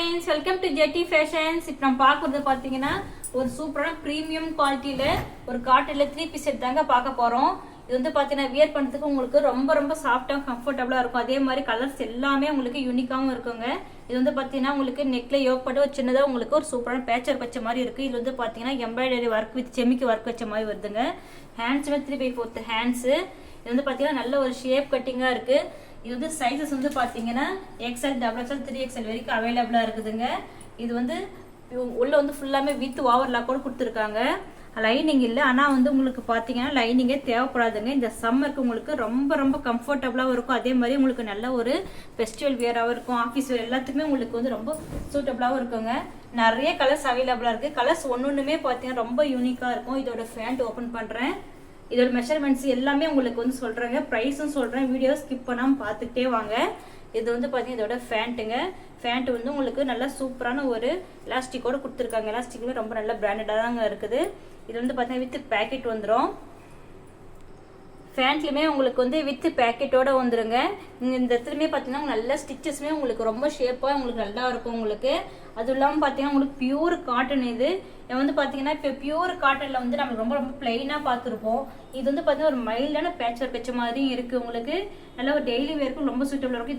Friends, welcome to ஜெட்டி Fashions. இப்போ நம்ம பார்க்குறது பார்த்தீங்கன்னா ஒரு சூப்பரான ப்ரீமியம் குவாலிட்டியில் ஒரு காட்டனில் 3 பீஸ் எடுத்தாங்க பார்க்க போகிறோம். இது வந்து பார்த்தீங்கன்னா வியர் பண்ணுறதுக்கு உங்களுக்கு ரொம்ப ரொம்ப சாஃப்டாக கம்ஃபர்டபுளாக இருக்கும். அதே மாதிரி கலர்ஸ் எல்லாமே உங்களுக்கு யூனிக்காகவும் இருக்குங்க. இது வந்து பார்த்தீங்கன்னா உங்களுக்கு நெக்கில் யோகப்பட்டு ஒரு சின்னதாக உங்களுக்கு ஒரு சூப்பரான பேச்சர் வச்ச மாதிரி இருக்குது. இது வந்து பார்த்தீங்கன்னா எம்ப்ராய்டரி ஒர்க் வித் செமிக்கு ஒர்க் வச்ச மாதிரி வருதுங்க. ஹேண்ட்ஸுமே 3/4 ஹேண்ட்ஸு. இது வந்து பார்த்தீங்கன்னா நல்ல ஒரு ஷேப் கட்டிங்காக இருக்குது. இது வந்து சைஸஸ் வந்து பார்த்தீங்கன்னா XL, XXL, 3XL வரைக்கும் அவைலபிளாக இருக்குதுங்க. இது வந்து உள்ள வந்து ஃபுல்லாமே வித் ஓவர்லாக் கூட கொடுத்துருக்காங்க. லைனிங் இல்லை, ஆனால் வந்து உங்களுக்கு பார்த்தீங்கன்னா லைனிங்கே தேவைப்படாதுங்க. இந்த சம்மருக்கு உங்களுக்கு ரொம்ப ரொம்ப கம்ஃபர்டபுளாகவும் இருக்கும். அதே மாதிரி உங்களுக்கு நல்ல ஒரு ஃபெஸ்டிவல் வியராகவும் இருக்கும். ஆஃபீஸ் வேர் எல்லாத்துக்குமே உங்களுக்கு வந்து ரொம்ப சூட்டபுளாகவும் இருக்குங்க. நிறைய கலர்ஸ் அவைலபிளாக இருக்குது. கலர்ஸ் ஒன்றுமே பார்த்தீங்கன்னா ரொம்ப யூனிக்காக இருக்கும். இதோட ஃபேண்ட் ஓப்பன் பண்ணுறேன். இதோட மெஷர்மெண்ட்ஸ் எல்லாமே உங்களுக்கு வந்து சொல்கிறேங்க. ப்ரைஸும் சொல்கிறேன். வீடியோ ஸ்கிப் பண்ணாமல் பார்த்துக்கிட்டே வாங்க. இது வந்து பார்த்தீங்கன்னா இதோட ஃபேண்ட்டுங்க. ஃபேண்ட் வந்து உங்களுக்கு நல்லா சூப்பரான ஒரு எலாஸ்டிக்கோடு கொடுத்துருக்காங்க. எலாஸ்டிக்குமே ரொம்ப நல்ல பிராண்டடாக தாங்க இருக்குது. இது வந்து பார்த்தீங்கன்னா வித் பேக்கெட் வந்துடும். ஃபேண்ட்லையுமே உங்களுக்கு வந்து வித் பேக்கெட்டோட வந்துருங்க. இந்த இடத்துலையுமே பார்த்தீங்கன்னா நல்ல ஸ்டிச்சஸ்மே உங்களுக்கு ரொம்ப ஷேப்பாக உங்களுக்கு நல்லா இருக்கும் உங்களுக்கு. அதுவும் இல்லாமல் பார்த்தீங்கன்னா உங்களுக்கு பியூர் காட்டன். இது வந்து பார்த்தீங்கன்னா இப்போ பியூர் காட்டனில் வந்து நம்ம ரொம்ப ரொம்ப பிளெயினாக பார்த்துருப்போம். இது வந்து பார்த்தீங்கன்னா ஒரு மைல்டான பேட்ச் ஒர்க் வச்ச மாதிரியும் இருக்குது. உங்களுக்கு நல்ல ஒரு டெய்லி வேர்க்கும் ரொம்ப சூட்டபுளாக இருக்கும்.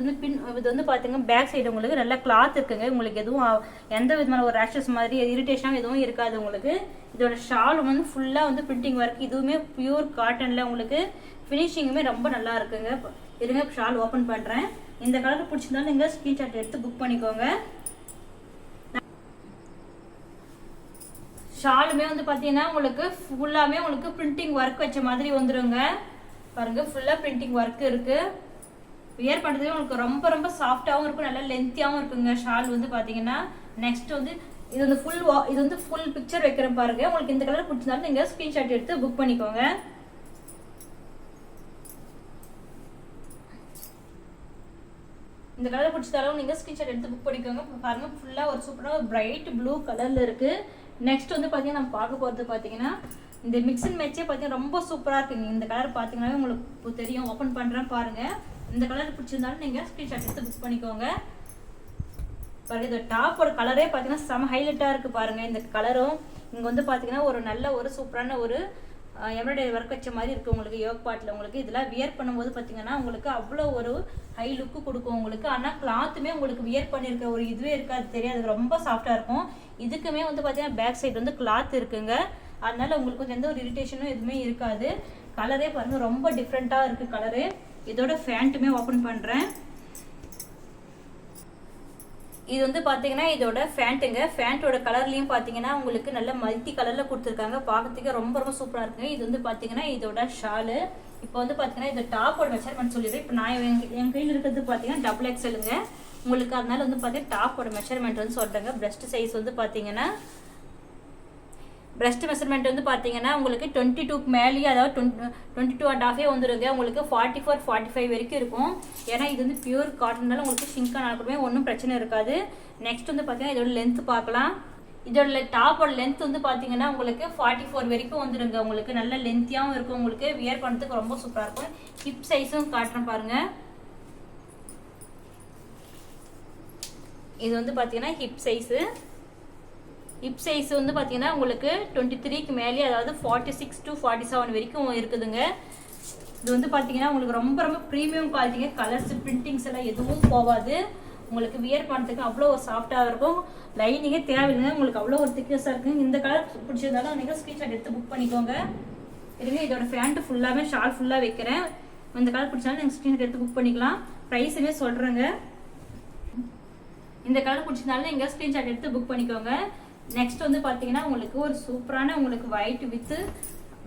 இது வந்து பார்த்தீங்கன்னா பேக் சைடு உங்களுக்கு நல்ல கிளாத் இருக்குங்க. உங்களுக்கு எதுவும் எந்த விதமான ஒரு ரேஷஸ் மாதிரி இரிட்டேஷனாக எதுவும் இருக்காது உங்களுக்கு. இதோட ஷால் வந்து ஃபுல்லாக வந்து பிரிண்டிங் ஒர்க். இதுவுமே பியூர் காட்டனில் உங்களுக்கு ஃபினிஷிங்குமே ரொம்ப நல்லா இருக்குங்க. இருங்க ஷால் ஓப்பன் பண்ணுறேன். இந்த கலர் பிடிச்சிருந்தாலும் நீங்கள் ஸ்க்ரீன்ஷாட் எடுத்து புக் பண்ணிக்கோங்க. ஷாலுமே வந்து பார்த்தீங்கன்னா உங்களுக்கு ஃபுல்லாமே உங்களுக்கு பிரிண்டிங் ஒர்க் வச்ச மாதிரி வந்துருங்க. பாருங்க, ஃபுல்லாக பிரிண்டிங் ஒர்க் இருக்கு. வியர் பண்ணுறதுக்கு உங்களுக்கு ரொம்ப ரொம்ப சாஃப்டாகவும் இருக்கும், நல்லா லென்த்தியாகவும் இருக்குங்க. ஷால் வந்து பார்த்தீங்கன்னா நெக்ஸ்ட் வந்து இது வந்து ஃபுல் பிக்சர் வைக்கிறேன் பாருங்க. உங்களுக்கு இந்த கலர் பிடிச்சிருந்தாலும் நீங்கள் ஸ்க்ரீன்ஷாட் எடுத்து புக் பண்ணிக்கோங்க. இந்த கலர் பிடிச்சதாலும் நீங்கள் ஸ்க்ரீன்ஷாட் எடுத்து புக் பண்ணிக்கோங்க. பாருங்க, ஃபுல்லாக ஒரு சூப்பராக ஒரு பிரைட் ப்ளூ கலரில் இருக்குது. நெக்ஸ்ட் வந்து பார்த்தீங்கன்னா நம்ம பார்க்க போகிறது பார்த்தீங்கன்னா இந்த மிக்ஸ் அண்ட் மேட்சே பார்த்தீங்கன்னா ரொம்ப சூப்பராக இருக்குங்க. இந்த கலர் பார்த்தீங்கன்னா உங்களுக்கு தெரியும். ஓப்பன் பண்ணுறேன் பாருங்கள். இந்த கலர் பிடிச்சிருந்தாலும் நீங்கள் ஸ்க்ரீன்ஷாட் எடுத்து புக் பண்ணிக்கோங்க. பாருங்கள், இந்த டாப்போட கலரே பார்த்தீங்கன்னா செம ஹைலைட்டாக இருக்குது பாருங்கள். இந்த கலரும் இங்கே வந்து பார்த்தீங்கன்னா ஒரு நல்ல ஒரு சூப்பரான ஒரு எம்ப்ராய்டரி ஒர்க் வச்ச மாதிரி இருக்குது உங்களுக்கு. யோக் பாட்டில் உங்களுக்கு இதெல்லாம் வியர் பண்ணும்போது பார்த்தீங்கன்னா உங்களுக்கு அவ்வளோ ஒரு ஹை லுக்கு கொடுக்கும் உங்களுக்கு. ஆனால் கிளாத்துமே உங்களுக்கு வியர் பண்ணியிருக்க ஒரு இதுவே இருக்காது, தெரியாது, ரொம்ப சாஃப்டாக இருக்கும். இதுக்குமே வந்து பார்த்தீங்கன்னா பேக் சைடு வந்து கிளாத் இருக்குங்க. அதனால உங்களுக்கு வந்து எந்த ஒரு இரிட்டேஷனும் எதுவுமே இருக்காது. கலரே பாருங்கள் ரொம்ப டிஃப்ரெண்ட்டாக இருக்குது கலரு. இதோட ஃபேண்ட்டுமே ஓப்பன் பண்ணுறேன். இது வந்து பார்த்தீங்கன்னா இதோட ஃபேண்ட்டுங்க. ஃபேண்ட்டோட கலர்லையும் பார்த்தீங்கன்னா உங்களுக்கு நல்ல மல்டி கலரில் கொடுத்துருக்காங்க. பார்க்கறதுக்கு ரொம்ப ரொம்ப சூப்பராக இருக்குங்க. இது வந்து பார்த்தீங்கன்னா இதோட ஷாலு. இப்போ வந்து பார்த்தீங்கன்னா இந்த டாப்போட மெஷர்மெண்ட் சொல்லிடுறேன். இப்போ நான் என் கையில் இருக்கிறது பார்த்தீங்கன்னா XXLங்க உங்களுக்கு. அதனால வந்து பார்த்தீங்கன்னா டாப்போட மெஷர்மெண்ட் வந்து சொல்கிறேங்க. பிரஸ்ட் சைஸ் வந்து பார்த்தீங்கன்னா பிரஸ்ட் மெஷர்மெண்ட் வந்து பார்த்தீங்கன்னா உங்களுக்கு 22க்கு மேலேயே, அதாவது 22.5 வந்துடுங்க. உங்களுக்கு 44, 45 வரைக்கும் இருக்கும். ஏன்னா இது வந்து பியூர் காட்டன்னால உங்களுக்கு ஷிங்காக நடக்கணுமே ஒன்றும் பிரச்சனை இருக்காது. நெக்ஸ்ட் வந்து பார்த்தீங்கன்னா இதோட லென்த் பார்க்கலாம். இதோட டாப்போட லென்த் வந்து பார்த்தீங்கன்னா உங்களுக்கு 44 வரைக்கும் வந்துடுங்க. உங்களுக்கு நல்ல லென்த்தியாகவும் இருக்கும். உங்களுக்கு வியர் பண்ணுறதுக்கு ரொம்ப சூப்பராக இருக்கும். ஹிப் சைஸும் காட்டுறேன் பாருங்கள். இது வந்து பார்த்தீங்கன்னா ஹிப் சைஸ் வந்து பார்த்தீங்கன்னா உங்களுக்கு 23க்கு மேலே, அதாவது 46 to 47 வரைக்கும் இருக்குதுங்க. இது வந்து பார்த்தீங்கன்னா உங்களுக்கு ரொம்ப ரொம்ப ப்ரீமியம் குவாலிட்டிங்க. கலர்ஸ் பிரிண்டிங்ஸ் எல்லாம் எதுவும் போகாது. உங்களுக்கு வியர் பண்ணுறதுக்கு அவ்வளோ ஒரு சாஃப்டாக இருக்கும். லைனிங்கே தேவையில்லைங்க. உங்களுக்கு அவ்வளோ ஒரு திக்னஸாக இருக்குங்க. இந்த கலர் பிடிச்சிருந்தாலும் நீங்கள் ஸ்க்ரீன்ஷாட் எடுத்து புக் பண்ணிக்கோங்க. இருங்க, இதோட ஃபேண்ட்டு ஃபுல்லாகவே ஷால் ஃபுல்லாக வைக்கிறேன். இந்த கலர் பிடிச்சாலும் நீங்கள் ஸ்க்ரீன்ஷாட் எடுத்து புக் பண்ணிக்கலாம். ப்ரைஸுமே சொல்கிறேங்க. இந்த கலர் பிடிச்சிருந்தாலும் நீங்கள் ஸ்க்ரீன்ஷாட் எடுத்து புக் பண்ணிக்கோங்க. நெக்ஸ்ட் வந்து பார்த்தீங்கன்னா உங்களுக்கு ஒரு சூப்பரான உங்களுக்கு ஒயிட் வித்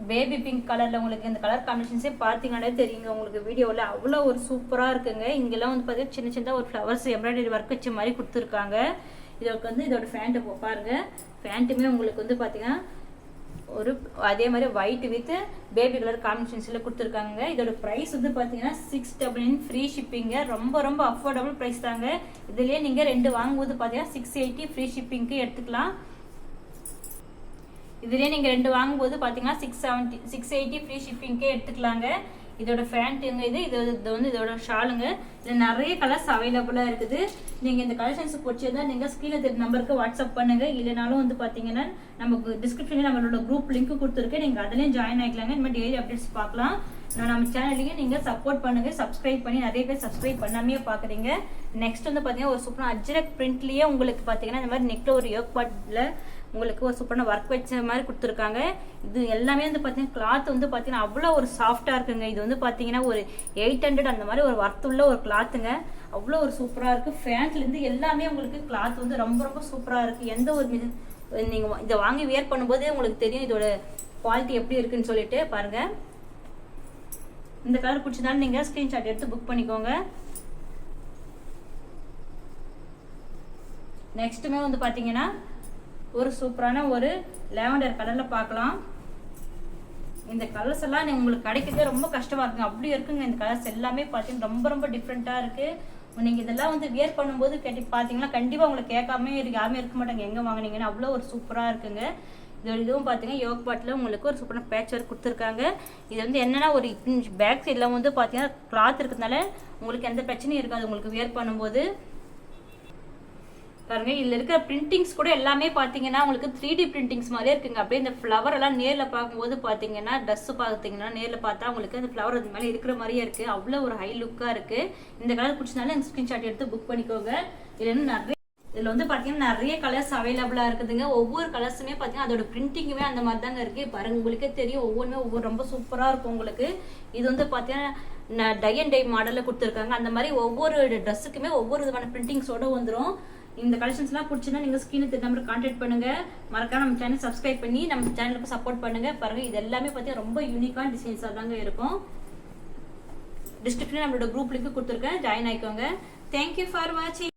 பேபி பிங்க் கலரில் உங்களுக்கு இந்த கலர் காம்பினேஷன்ஸே பார்த்தீங்கன்னா தெரியுங்க உங்களுக்கு. வீடியோவில் அவ்வளோ ஒரு சூப்பராக இருக்குங்க. இங்கெல்லாம் வந்து பார்த்தீங்கன்னா சின்ன சின்னதாக ஒரு ஃப்ளவர்ஸ் எம்ப்ராய்டரி ஒர்க் வச்ச மாதிரி கொடுத்துருக்காங்க. இதோட வந்து இதோட ஃபேண்ட்டை பாருங்கள். ஃபேண்ட்டுமே உங்களுக்கு வந்து பார்த்தீங்கன்னா ஒரு அதே மாதிரி ஒயிட் வித் பேபி கலர் காம்பினேஷன்ஸில் கொடுத்துருக்காங்க. இதோட ப்ரைஸ் வந்து பார்த்தீங்கன்னா 699 ஃப்ரீ ஷிப்பிங்க. ரொம்ப ரொம்ப அஃபோர்டபுள் ப்ரைஸ் தாங்க. இதுலேயே நீங்கள் 2 வாங்கும்போது பார்த்தீங்கன்னா 680 ஃப்ரீ ஷிப்பிங்க்கு எடுத்துக்கலாம். இதுலேயே நீங்கள் 2 வாங்கும்போது பார்த்தீங்கன்னா 680 ஃப்ரீ ஷிப்பிங்க்கே எடுத்துக்கலாங்க. இதோட ஃபேண்ட்டுங்க இது வந்து இதோட ஷாலுங்க. இது நிறைய கலர்ஸ் அவைலபிளா இருக்குது. நீங்க இந்த கலெக்ஷன்ஸ் பிடிச்சதா நீங்க ஸ்கிரீன்ல தெரிய நம்பருக்கு வாட்ஸ்அப் பண்ணுங்க. இல்லைனாலும் வந்து பாத்தீங்கன்னா நமக்கு டிஸ்கிரிப்ஷன்ல நம்மளோட குரூப் லிங்க் கொடுத்துருக்கேன், நீங்க அதுலயும் ஜாயின் ஆகிக்கலாங்க. இந்த மாதிரி டெய்லி அப்டேட்ஸ் பார்க்கலாம். நம்ம சேனலையும் நீங்க சப்போர்ட் பண்ணுங்க, சப்ஸ்கிரைப் பண்ணி. நிறைய பேர் சப்ஸ்கிரைப் பண்ணாமே பாக்குறீங்க. நெக்ஸ்ட் வந்து பாத்தீங்கன்னா ஒரு சூப்பரான அஜ்ரக் பிரிண்ட்லயே உங்களுக்கு பாத்தீங்கன்னா இந்த மாதிரி நெக்ல ஒரு யோக் பார்ட்ல உங்களுக்கு ஒரு சூப்பரான ஒர்க் வச்ச மாதிரி கொடுத்துருக்காங்க. இது எல்லாமே வந்து பாத்தீங்கன்னா கிளாத் வந்து பாத்தீங்கன்னா அவ்வளோ ஒரு சாஃப்டா இருக்குங்க. இது வந்து பாத்தீங்கன்னா ஒரு 800 அந்த மாதிரி ஒரு ஒர்த் உள்ள ஒரு கிளாத்துங்க. அவ்வளோ ஒரு சூப்பரா இருக்கு. ஃபேண்ட்ல இருந்து எல்லாமே உங்களுக்கு கிளாத் வந்து ரொம்ப ரொம்ப சூப்பரா இருக்கு. எந்த ஒரு நீங்க இதை வாங்கி வியர் பண்ணும்போது உங்களுக்கு தெரியும் இதோட குவாலிட்டி எப்படி இருக்குன்னு சொல்லிட்டு பாருங்க. இந்த கலர் பிடிச்சதாலும் நீங்க ஸ்கிரீன்ஷாட் எடுத்து புக் பண்ணிக்கோங்க. நெக்ஸ்ட்டுமே வந்து பாத்தீங்கன்னா ஒரு சூப்பரான ஒரு லாவெண்டர் கலர்ல பார்க்கலாம். இந்த கலர்ஸ் எல்லாம் உங்களுக்கு கிடைக்கிறது ரொம்ப கஷ்டமா இருக்குங்க, அப்படி இருக்குங்க. இந்த கலர்ஸ் எல்லாமே பார்த்தீங்கன்னா ரொம்ப ரொம்ப டிஃப்ரெண்டா இருக்கு. நீங்க இதெல்லாம் வந்து வியர் பண்ணும்போது பாத்தீங்கன்னா கண்டிப்பா உங்களுக்கு கேட்காம யாருமே இருக்க மாட்டாங்க எங்க வாங்கினீங்கன்னு. அவ்வளோ ஒரு சூப்பரா இருக்குங்க. இதுவும் பார்த்தீங்கன்னா யோக் பாட்டில் உங்களுக்கு ஒரு சூப்பரான பேட்ச் ஒர்க் கொடுத்துருக்காங்க. இது வந்து என்னன்னா ஒரு பேக் சைடில் வந்து பார்த்தீங்கன்னா கிளாத் இருக்கிறதுனால உங்களுக்கு எந்த பிரச்சனையும் இருக்காது உங்களுக்கு வியர் பண்ணும்போது. பாருங்க இதுல இருக்கிற பிரிண்டிங்ஸ் கூட எல்லாமே பாத்தீங்கன்னா உங்களுக்கு 3D பிரிண்டிங்ஸ் மாதிரியே இருக்குங்க. அப்படியே இந்த ஃப்ளவர் எல்லாம் நேர்ல பார்க்கும்போது பாத்தீங்கன்னா ட்ரெஸ் பாத்தீங்கன்னா நேர்ல பார்த்தா உங்களுக்கு அந்த ஃப்ளவர் அது மேல இருக்கிற மாதிரியே இருக்கு. அவ்வளவு ஒரு ஹை லுக்கா இருக்கு. இந்த கலர் பிடிச்சனால ஸ்கிரீன்ஷாட் எடுத்து புக் பண்ணிக்கோங்க. இதுல வந்து பாத்தீங்கன்னா நிறைய கலர்ஸ் அவைலபிளா இருக்குதுங்க. ஒவ்வொரு கலர்ஸுமே பாத்தீங்கன்னா அதோட பிரிண்டிங்குமே அந்த மாதிரி தாங்க இருக்கு. பாருங்க உங்களுக்கே தெரியும் ஒவ்வொன்றுமே ஒவ்வொரு ரொம்ப சூப்பரா இருக்கும் உங்களுக்கு. இது வந்து பாத்தீங்கன்னா டை அண்ட் டை மாடல்ல கொடுத்துருக்காங்க. அந்த மாதிரி ஒவ்வொரு ட்ரெஸ்ஸுக்குமே ஒவ்வொரு விதமான பிரிண்டிங்ஸோட வந்துடும். இந்த கலெக்ஷன்ஸ் எல்லாம் பிடிச்சுன்னா நீங்க ஸ்கிரீனுக்கு நம்பர் கான்டாக்ட் பண்ணுங்க. மறக்காம நம்ம சேனல் சப்ஸ்கிரைப் பண்ணி நம்ம சேனலுக்கு சப்போர்ட் பண்ணுங்க. பாருங்க இது எல்லாமே பாத்தீங்கன்னா ரொம்ப யூனிக்கான டிசைன்ஸா தாங்க இருக்கும். டிஸ்கிரிப்ஷன்ல நம்மளோட குரூப் லிங்க் கொடுத்துருக்கேன், ஜாயின் ஆயிக்கோங்க. தேங்க்யூ ஃபார் வாட்சிங்.